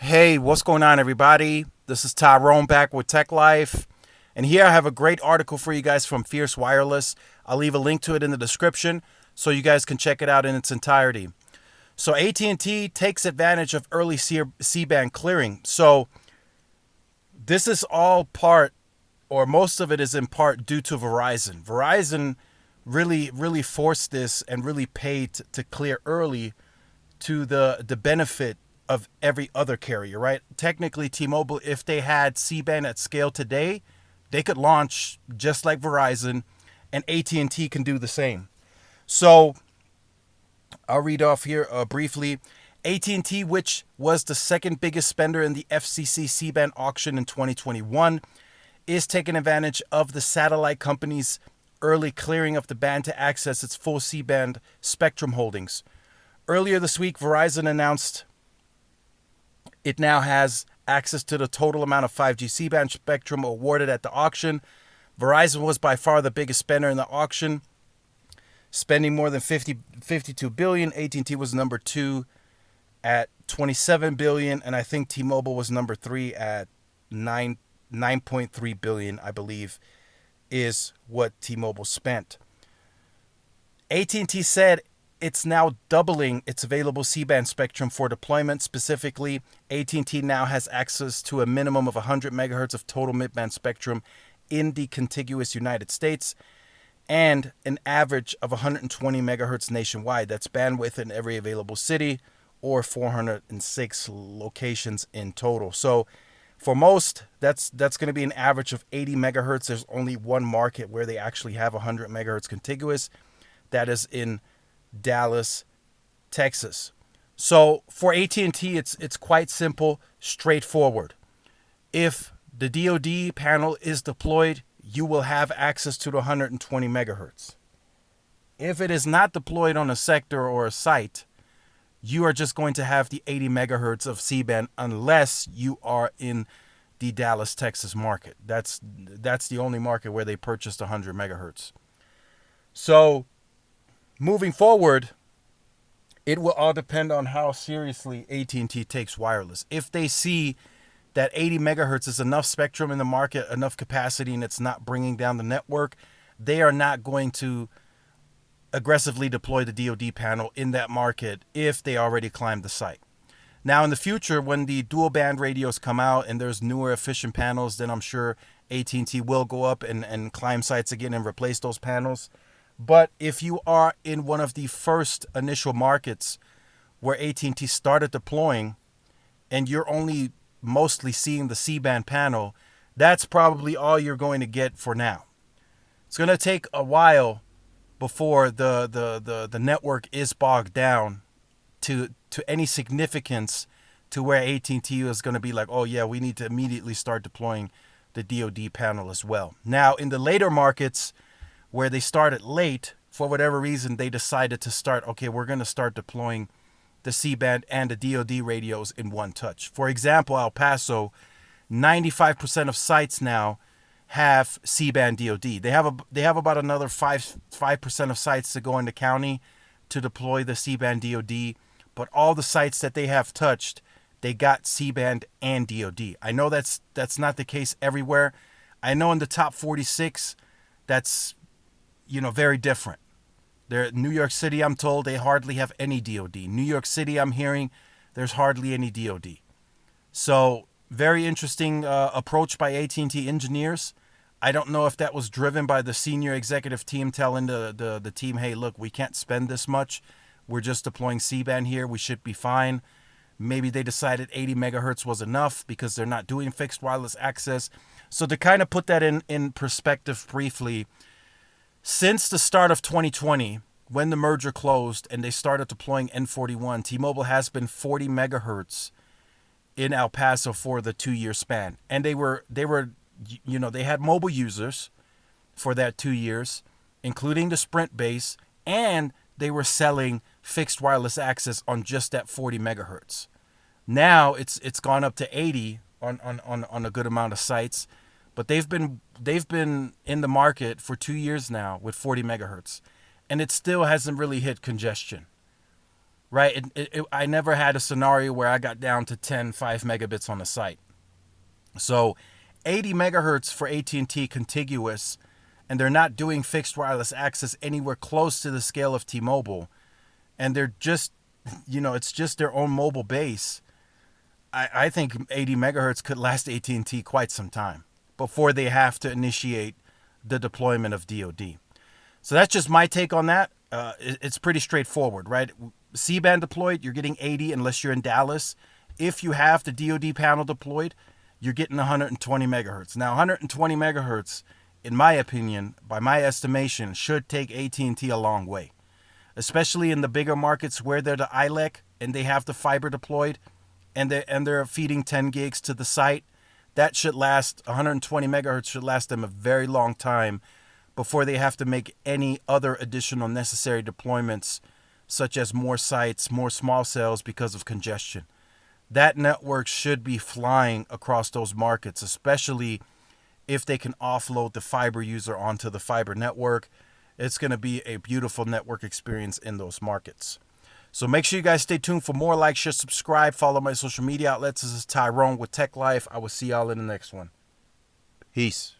Hey, what's going on, everybody? This is Tyrone back with Tech Life. And here I have a great article for you guys from Fierce Wireless. I'll leave a link to it in the description so you guys can check it out in its entirety. So AT&T takes advantage of early C-band clearing. So this is all part, or most of it is in part due to Verizon. Verizon really forced this and really paid to clear early to the benefit of every other carrier, right? Technically, T-Mobile, if they had C-band at scale today, they could launch just like Verizon, and AT&T can do the same. So I'll read off here briefly. AT&T, which was the second biggest spender in the FCC C-band auction in 2021, is taking advantage of the satellite company's early clearing of the band to access its full C-band spectrum holdings. Earlier this week, Verizon announced it now has access to the total amount of 5G C-band spectrum awarded at the auction. Verizon was by far the biggest spender in the auction, spending more than 52 billion. AT&T was number 2 at 27 billion, and I think T-Mobile was number 3 at 9.3 billion, I believe, is what T-Mobile spent. AT&T said it's now doubling its available C-band spectrum for deployment. Specifically, AT&T now has access to a minimum of 100 megahertz of total mid-band spectrum in the contiguous United States and an average of 120 megahertz nationwide. That's bandwidth in every available city, or 406 locations in total. So for most, that's going to be an average of 80 megahertz. There's only one market where they actually have 100 megahertz contiguous. That is in Dallas, Texas. So for AT&T, it's quite simple, straightforward. If the DoD panel is deployed, you will have access to the 120 megahertz. If it is not deployed on a sector or a site, you are just going to have the 80 megahertz of C-band unless you are in the Dallas, Texas market. That's the only market where they purchased 100 megahertz. So moving forward, it will all depend on how seriously AT&T takes wireless. If they see that 80 megahertz is enough spectrum in the market, enough capacity, and it's not bringing down the network, they are not going to aggressively deploy the DoD panel in that market if they already climbed the site. Now, in the future, when the dual band radios come out and there's newer efficient panels, then I'm sure AT&T will go up and climb sites again and replace those panels. But if you are in one of the first initial markets where AT&T started deploying and you're only mostly seeing the C-band panel, that's probably all you're going to get for now. It's going to take a while before the network is bogged down to any significance to where AT&T is going to be like, oh yeah, we need to immediately start deploying the DoD panel as well. Now, in the later markets where they started late, for whatever reason, they decided to start, okay, we're going to start deploying the C-band and the DoD radios in one touch. For example, El Paso, 95% of sites now have C-band DoD. They have about another 5% of sites to go in the county to deploy the C-band DoD, but all the sites that they have touched, they got C-band and DoD. I know that's not the case everywhere. I know in the top 46, that's very different. There, New York City, I'm told they hardly have any DoD. New York City, I'm hearing there's hardly any DoD. So very interesting approach by AT&T engineers. I don't know if that was driven by the senior executive team telling the team, hey, look, we can't spend this much. We're just deploying C-band here. We should be fine. Maybe they decided 80 megahertz was enough because they're not doing fixed wireless access. So to kind of put that in perspective briefly, since the start of 2020, when the merger closed and they started deploying N41, T-Mobile has been 40 megahertz in El Paso for the 2-year span. And they had mobile users for that 2 years, including the Sprint base, and they were selling fixed wireless access on just that 40 megahertz. Now it's gone up to 80 on a good amount of sites, but they've been in the market for 2 years now with 40 megahertz, and it still hasn't really hit congestion. right? I never had a scenario where I got down to 5 megabits on the site. So 80 megahertz for AT&T contiguous, and they're not doing fixed wireless access anywhere close to the scale of T-Mobile, and they're just, it's just their own mobile base. I think 80 megahertz could last AT&T quite some time before they have to initiate the deployment of DoD. So that's just my take on that. It's pretty straightforward, right? C-band deployed, you're getting 80 unless you're in Dallas. If you have the DoD panel deployed, you're getting 120 megahertz. Now, 120 megahertz, in my opinion, by my estimation, should take AT&T a long way, especially in the bigger markets where they're the ILEC and they have the fiber deployed, and they're feeding 10 gigs to the site. That should last, 120 megahertz should last them a very long time before they have to make any other additional necessary deployments, such as more sites, more small cells because of congestion. That network should be flying across those markets, especially if they can offload the fiber user onto the fiber network. It's going to be a beautiful network experience in those markets. So make sure you guys stay tuned for more. Like, share, subscribe, follow my social media outlets. This is Tyrone with Tech Life. I will see y'all in the next one. Peace.